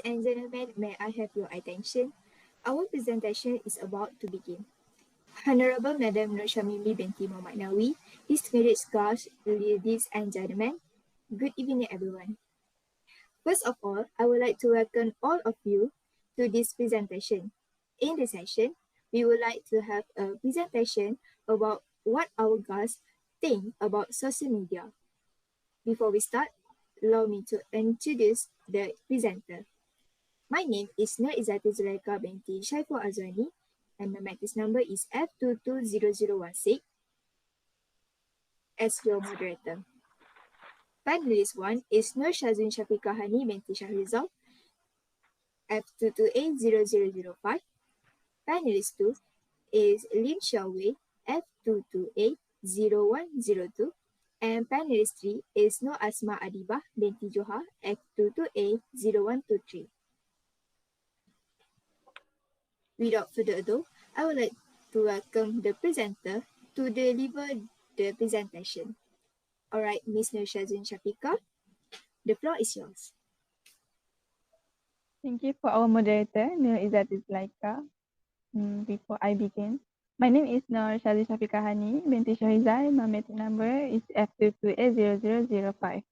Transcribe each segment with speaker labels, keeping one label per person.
Speaker 1: and gentlemen, may I have your attention? Our presentation is about to begin. Honorable Madam Nur Shamimi binti Muhammad Nawi, distinguished guests, ladies and gentlemen, good evening everyone. First of all, I would like to welcome all of you to this presentation. In this session, we would like to have a presentation about what our guests think about social media. Before we start, allow me to introduce the presenter. My name is Nur Izzati Zulaika binti Syaiful Azwani, and my matrix number is F220016 as your moderator. Panelist 1 is Nur Shazun Shafiqah Hani binti Shahrizal, F22A0005. Panelist 2 is Lim Xiaowei, F22A0102. And panelist 3 is Nur Asma Adibah binti Johar, F22A0123. Without further ado, I would like to welcome the presenter to deliver the presentation. All right, Ms. Nur Shazun Shafiqah, the floor is yours.
Speaker 2: Thank you for our moderator, Nur Izzati Zulaika. Before I begin, my name is Nur Shazin Shafiqah Hani binti Shahrizal. My matric number is F22A0005.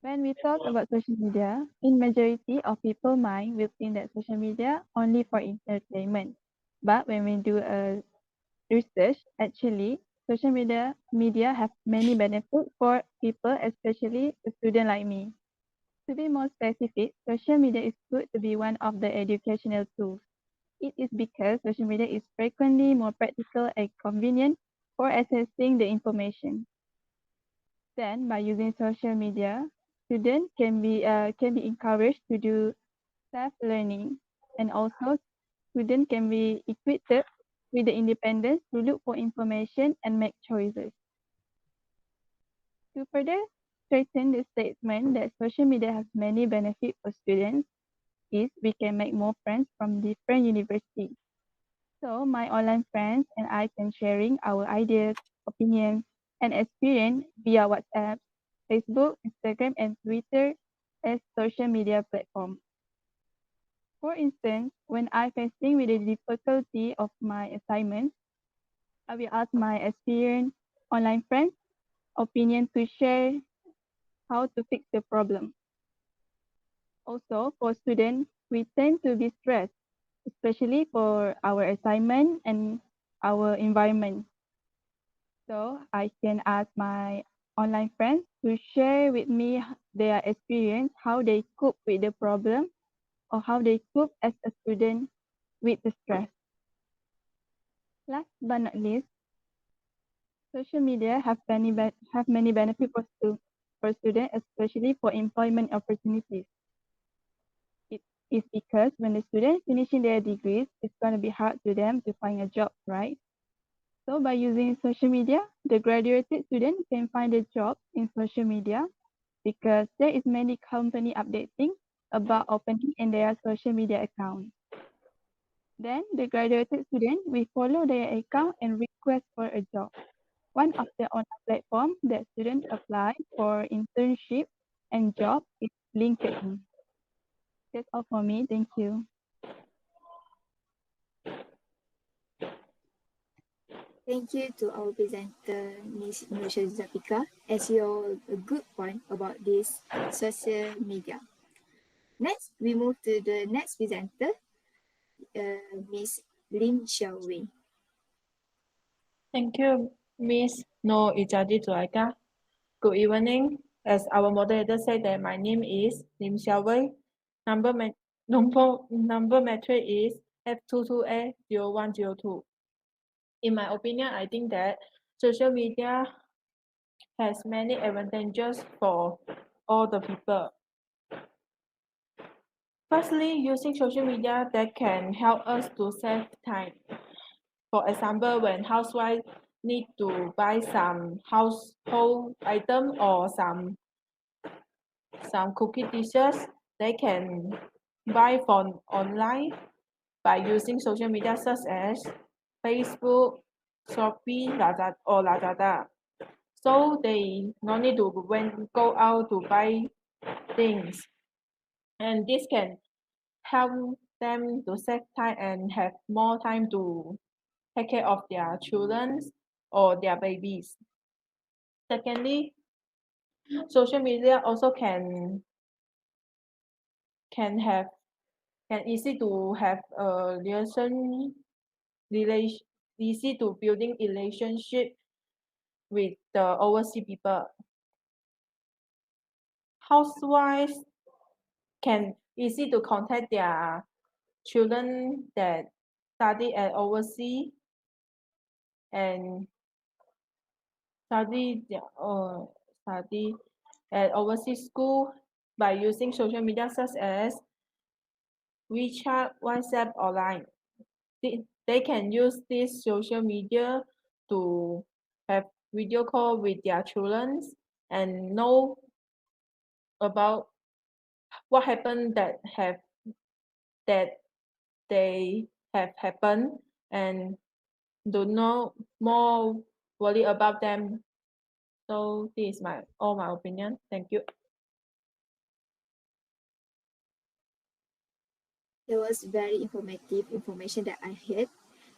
Speaker 2: When we talk about social media, in majority of people's mind will think that social media only for entertainment. But when we do a research, actually, social media have many benefits for people, especially a student like me. To be more specific, social media is good to be one of the educational tools. It is because social media is frequently more practical and convenient for accessing the information. Then, by using social media, students can be encouraged to do self-learning, and also students can be equipped with the independence to look for information and make choices. To further strengthen the statement that social media has many benefits for students, is we can make more friends from different universities. So my online friends and I can sharing our ideas, opinions, and experience via WhatsApp, Facebook, Instagram, and Twitter as social media platforms. For instance, when I'm facing with the difficulty of my assignment, I will ask my experienced online friends opinion to share how to fix the problem. Also, for students, we tend to be stressed, especially for our assignment and our environment. So I can ask my online friends to share with me their experience, how they cope with the problem or how they cope as a student with the stress. Last but not least, social media have many benefits for students, especially for employment opportunities. It is because when the students finishing their degrees, it's going to be hard to them to find a job, right? So by using social media, the graduated student can find a job in social media because there is many company updating about opening in their social media account. Then the graduated student will follow their account and request for a job. One of the online platform that students apply for internship and job is LinkedIn. That's all for me. Thank you.
Speaker 1: Thank you to our presenter, Ms. Nur Shazun Shafiqah, as your good point about this social media. Next, we move to the next presenter, Ms. Lim Xiaowei.
Speaker 3: Thank you, Miss No Ijadi Zulaika. Good evening. As our moderator said that my name is Lim Xiaowei. Number metric is F22A0102. In my opinion, I think that social media has many advantages for all the people. Firstly, using social media that can help us to save time. For example, when housewives need to buy some household item or some cooking dishes, they can buy from online by using social media such as Facebook, Shopee, Lazada, or Lazada. So they no need to go out to buy things. and this can help them to save time and have more time to take care of their children or their babies. Secondly, social media also can have can easy to have a relation easy to building relationship with the overseas people. Housewives can easy to contact their children that study at overseas and study their study at overseas school by using social media such as WeChat, WhatsApp, or Line. They can use this social media to have video call with their children and know about what happened that they have happened and do know more worry about them. So this is my opinion. Thank you.
Speaker 1: It was very informative information that I had.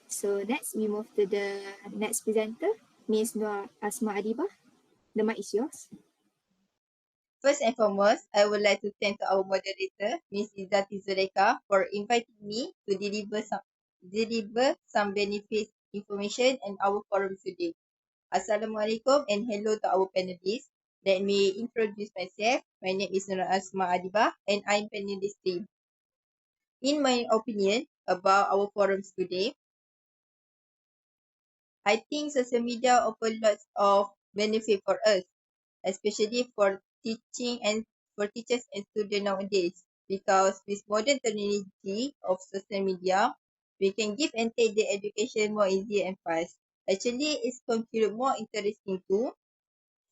Speaker 1: So next we move to the next presenter, Ms. Noor Asma Adibah. The mic is yours.
Speaker 4: First and foremost, I would like to thank our moderator, Ms. Izzati Zuleka, for inviting me to deliver some benefits information in our forum today. Assalamualaikum and hello to our panelists. Let me introduce myself. My name is Nur Asma Adibah and I'm panelist 3. In my opinion about our forums today, I think social media offer lots of benefit for us, especially for teaching and for teachers and students nowadays. Because with modern technology of social media, we can give and take the education more easy and fast. Actually, it's considered more interesting too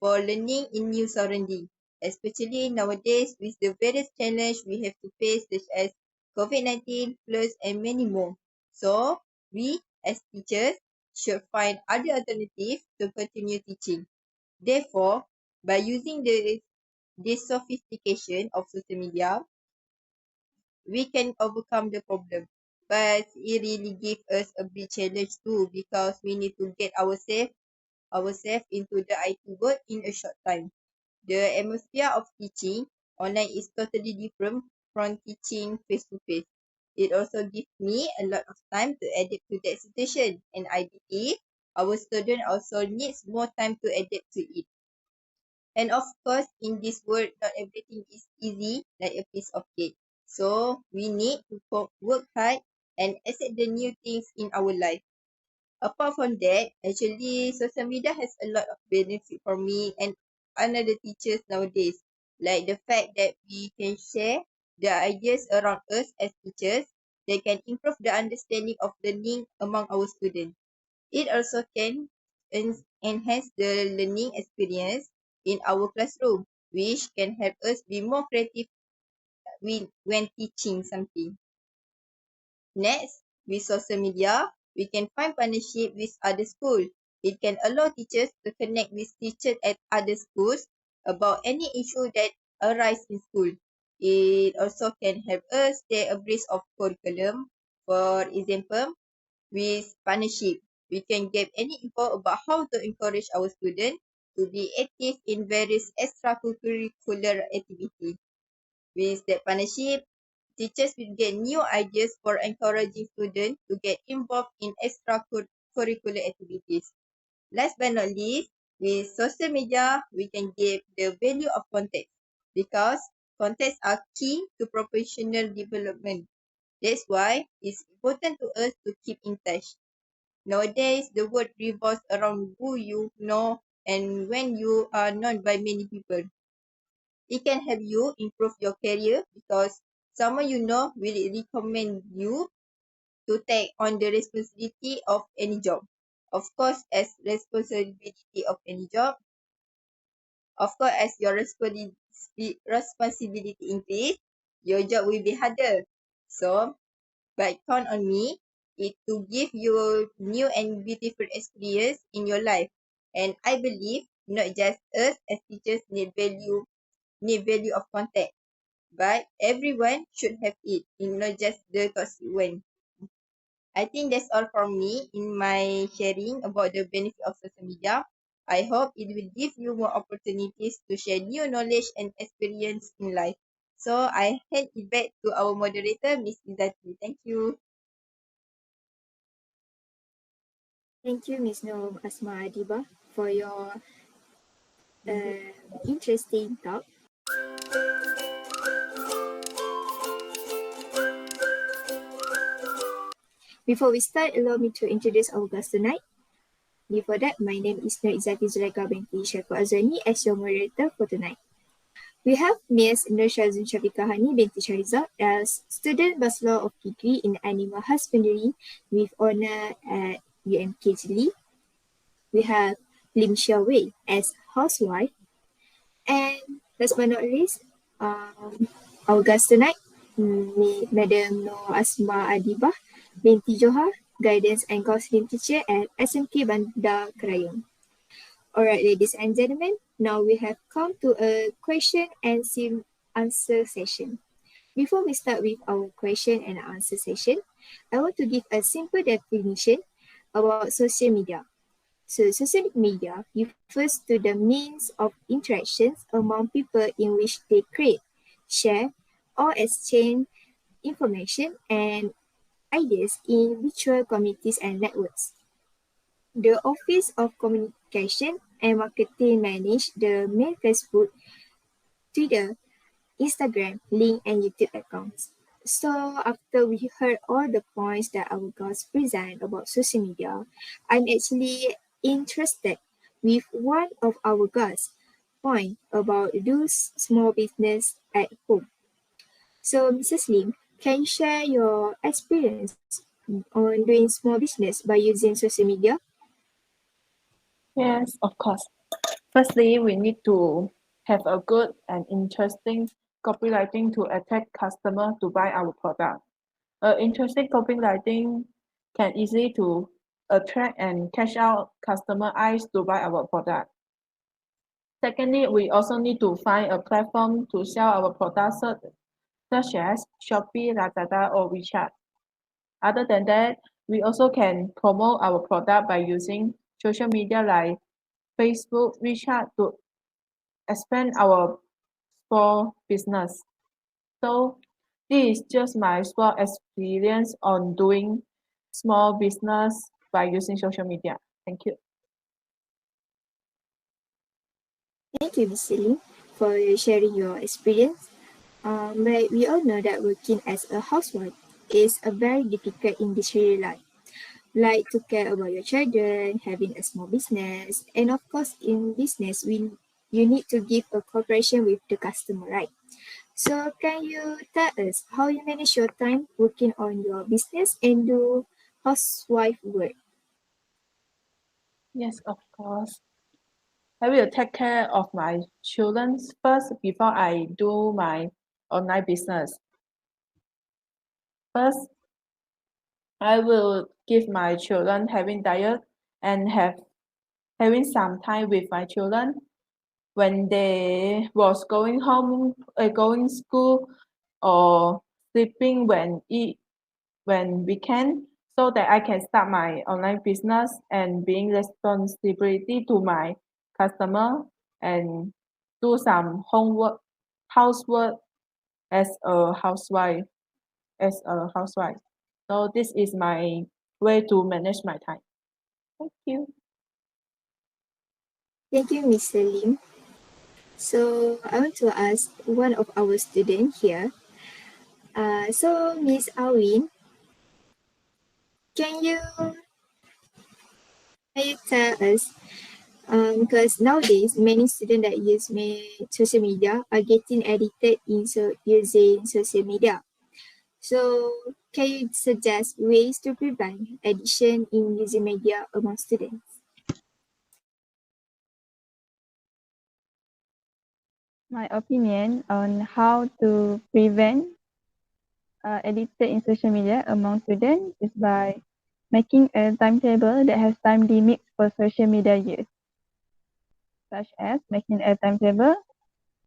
Speaker 4: for learning in new surrounding, especially nowadays with the various challenges we have to face such as COVID-19, floods and many more. So, we as teachers should find other alternatives to continue teaching. Therefore, by using this sophistication of social media, we can overcome the problem. But it really gives us a big challenge too because we need to get ourselves into the IT world in a short time. The atmosphere of teaching online is totally different from teaching face to face. It also gives me a lot of time to adapt to that situation, and I believe our student also needs more time to adapt to it. And of course, in this world, not everything is easy like a piece of cake. So we need to work hard and accept the new things in our life. Apart from that, actually, social media has a lot of benefit for me and another teachers nowadays. Like the fact that we can share the ideas around us as teachers, they can improve the understanding of learning among our students. It also can enhance the learning experience in our classroom, which can help us be more creative when teaching something. Next, with social media, we can find partnership with other schools. It can allow teachers to connect with teachers at other schools about any issue that arise in school. It also can help us stay abreast of curriculum. For example, with partnership, we can get any info about how to encourage our students to be active in various extracurricular activities. With that partnership, teachers will get new ideas for encouraging students to get involved in extracurricular activities. Last but not least, with social media, we can give the value of context because contexts are key to professional development. That's why it's important to us to keep in touch. Nowadays, the world revolves around who you know and when you are known by many people. It can help you improve your career because someone you know will recommend you to take on the responsibility of any job. Of course, as responsibility of any job, of course, as your responsibility increase, your job will be harder. So, but count on me it to give you new and beautiful experience in your life. And I believe not just us as teachers need value of contact. but everyone should have it, not just the toxic one. I think that's all from me in my sharing about the benefit of social media. I hope it will give you more opportunities to share new knowledge and experience in life. So I hand it back to our moderator, Miss Izati. Thank you.
Speaker 1: Thank you, Ms. Nur Asma Adiba, for your interesting talk. Before we start, allow me to introduce our guest tonight. Before that, my name is Nur Izzati Zulaika binti Syakwa Azwani as your moderator for tonight. We have Ms. Nur Shazun Syafiqah Hani binti Shahrizad as student Bachelor of Degree in Animal Husbandry with honour at UMKGLE. We have Lim Xia Wei as housewife. And last but not least, our guest tonight, Madam Nur Asma Adibah binti Johar, Guidance and Counseling Teacher at SMK Bandar Kerayong. Alright, ladies and gentlemen, now we have come to a question and answer session. Before we start with our question and answer session, I want to give a simple definition about social media. So, social media refers to the means of interactions among people in which they create, share, or exchange information and ideas in virtual communities and networks. The Office of Communication and Marketing manage the main Facebook, Twitter, Instagram, link, and YouTube accounts. So after we heard all the points that our guests present about social media, I'm actually interested with one of our guests' point about those small business at home. So Mrs. Lim, can you share your experience on doing small business by using social media?
Speaker 3: Yes, of course. Firstly, we need to have a good and interesting copywriting to attract customer to buy our product. Interesting copywriting can easily to attract and catch out customer eyes to buy our product. Secondly, we also need to find a platform to sell our products such as Shopee, Lazada, or WeChat. Other than that, we also can promote our product by using social media like Facebook, WeChat to expand our small business. So this is just my small experience on doing small business by using social media. Thank you.
Speaker 1: Thank you, Ms. Lim, for sharing your experience. But we all know that working as a housewife is a very difficult industry life. Like to care about your children, having a small business, and of course, in business, you need to give a cooperation with the customer, right? So, can you tell us how you manage your time working on your business and do housewife work?
Speaker 3: Yes, of course. I will take care of my children first before I do my online business. First, I will give my children having diet and having some time with my children when they was going home, going school or sleeping when we can, so that I can start my online business and being responsibility to my customer and do some homework, housework as a housewife, as a housewife. So this is my way to manage my time. Thank you.
Speaker 1: Thank you, Mr. Lim. So, I want to ask one of our students here. So, Miss Awin, can you can you tell us, because nowadays many students that use social media are getting addicted into using social media. So can you suggest ways to prevent addiction in using media among students?
Speaker 2: My opinion on how to prevent addicted in social media among students is by making a timetable that has time limits for social media use, such as making a timetable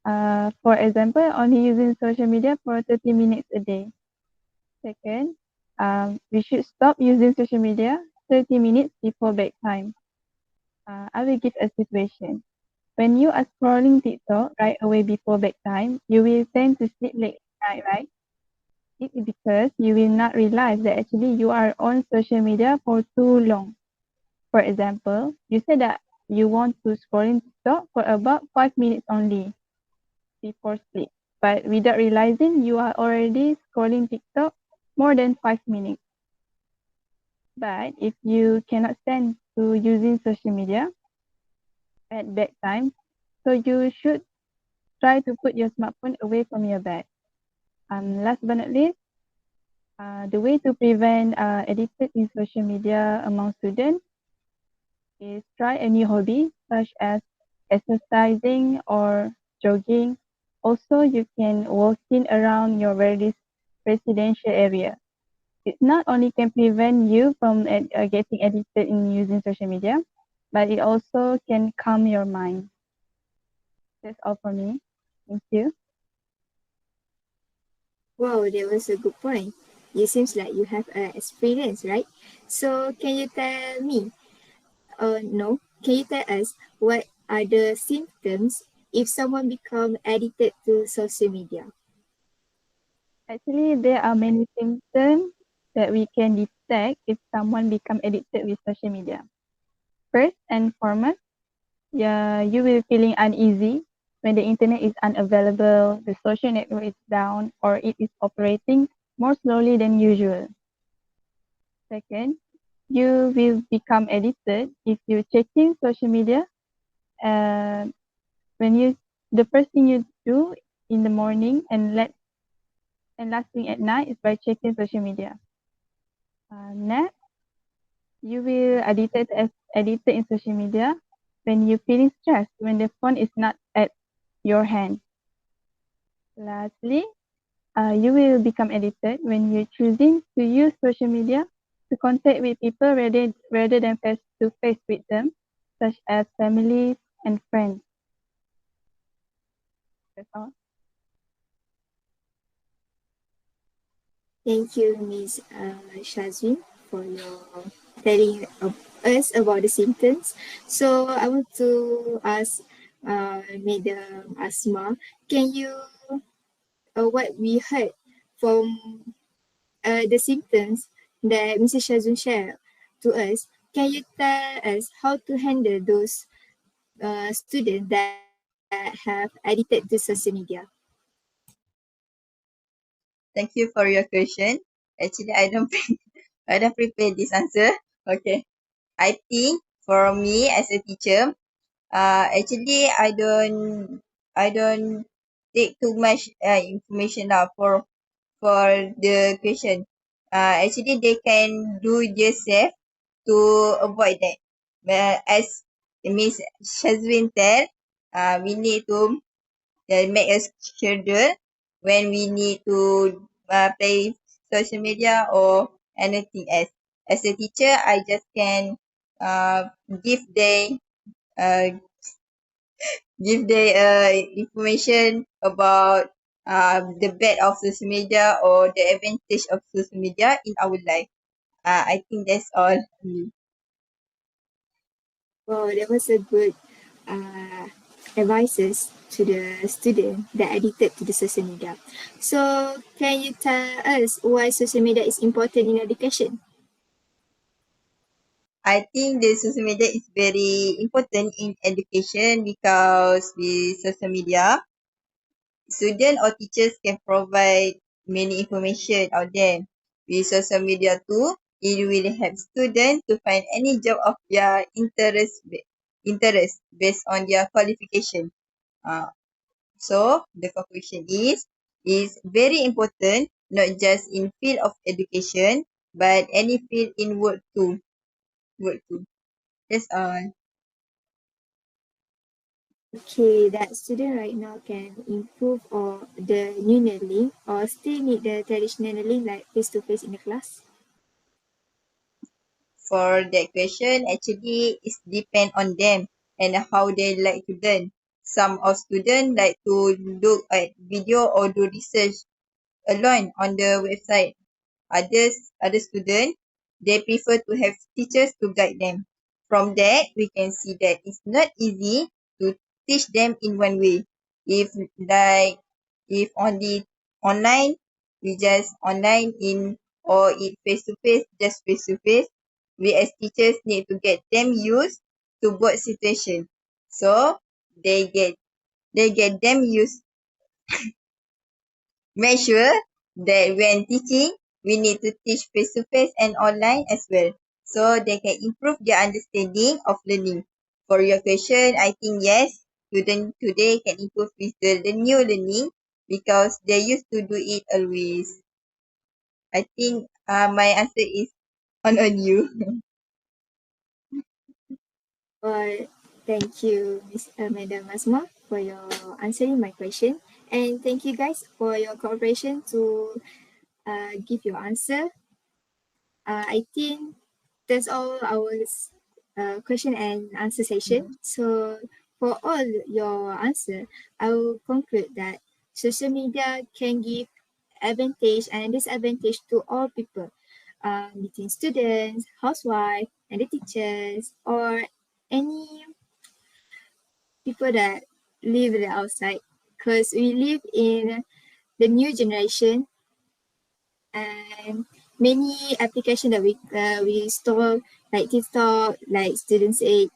Speaker 2: For example, only using social media for 30 minutes a day. Second, we should stop using social media 30 minutes before bedtime. I will give a situation. When you are scrolling TikTok right away before bedtime, you will tend to sleep late at night, right? It is because you will not realize that actually you are on social media for too long. For example, you said that you want to scroll in TikTok for about 5 minutes only before sleep. But without realizing, you are already scrolling TikTok more than 5 minutes. But if you cannot stand to using social media at bedtime, so you should try to put your smartphone away from your bed. Last but not least, the way to prevent addicted in social media among students is try a new hobby such as exercising or jogging. Also, you can walking around your residential area. It not only can prevent you from getting addicted in using social media, but it also can calm your mind. That's all for me. Thank you.
Speaker 1: Wow, that was a good point. It seems like you have experience, right? So can you tell me, no, can you tell us what are the symptoms if someone become addicted to social media?
Speaker 2: Actually, there are many symptoms that we can detect if someone become addicted with social media. First and foremost, yeah, you will feeling uneasy when the internet is unavailable, the social network is down, or it is operating more slowly than usual. Second, you will become addicted if you checking social media. Uh, when you the first thing you do in the morning and last thing at night is by checking social media. Next, you will addicted in social media when you feeling stressed when the phone is not at your hand. Lastly, you will become addicted when you're choosing to use social media to contact with people rather than face to face with them, such as families and friends. That's all.
Speaker 1: Thank you, Ms. Shazwin, for your telling us about the symptoms. So I want to ask Madam Asma, can you, what we heard from the symptoms that Mrs. Shazwin shared to us, can you tell us how to handle those students that have addicted to social media?
Speaker 4: Thank you for your question. Actually, I don't I don't prepare this answer. Okay. I think for me as a teacher, actually I don't take too much information now for the question. Actually they can do themselves to avoid that. But as Miss Shazwin tell, we need to make a schedule when we need to play social media or anything else. As a teacher, I just can give them uh, information about the bad of social media or the advantage of social media in our life. I think that's all.
Speaker 1: Wow, that was a good uh, advices to the student that addicted to the social media. So, can you tell us why social media is important in education?
Speaker 4: I think the social media is very important in education because with social media, students or teachers can provide many information out there. With social media too, it will help students to find any job of their interest based on their qualification. Uh, so the conclusion is very important not just in field of education but any field in work too. Work too. That's all.
Speaker 1: Okay, that student right now can improve or the new learning or still need the traditional learning like face to face in the class.
Speaker 4: For that question, actually, it depend on them and how they like to learn. Some of students like to look at video or do research alone on the website. Other students, they prefer to have teachers to guide them. From that, we can see that it's not easy to teach them in one way. If only online, we just online in or if face to face, just face to face. We as teachers need to get them used to both situation. So they get them used. Make sure that when teaching, we need to teach face to face and online as well, so they can improve their understanding of learning. For your question, I think yes, students today can improve with the new learning because they used to do it always. I think my answer is on you.
Speaker 1: Well, thank you, Madam Asma, for your answering my question. And thank you guys for your cooperation to give your answer. I think that's all our question and answer session. So for all your answer, I will conclude that social media can give advantage and disadvantage to all people, between students, housewives, and the teachers, or any people that live the outside. Because we live in the new generation, and many applications that we install, like TikTok, like Students Aid,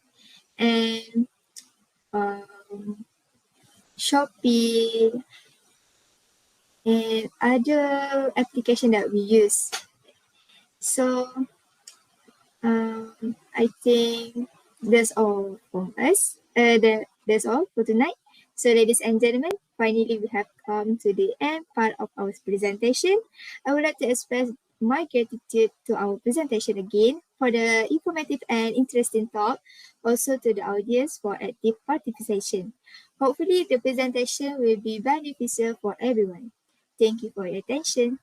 Speaker 1: and um, Shopee, and other application that we use. So I think that's all from us. That's all for tonight. So, ladies and gentlemen, finally we have come to the end part of our presentation. I would like to express my gratitude to our presentation again for the informative and interesting talk, also to the audience for active participation. Hopefully, the presentation will be beneficial for everyone. Thank you for your attention.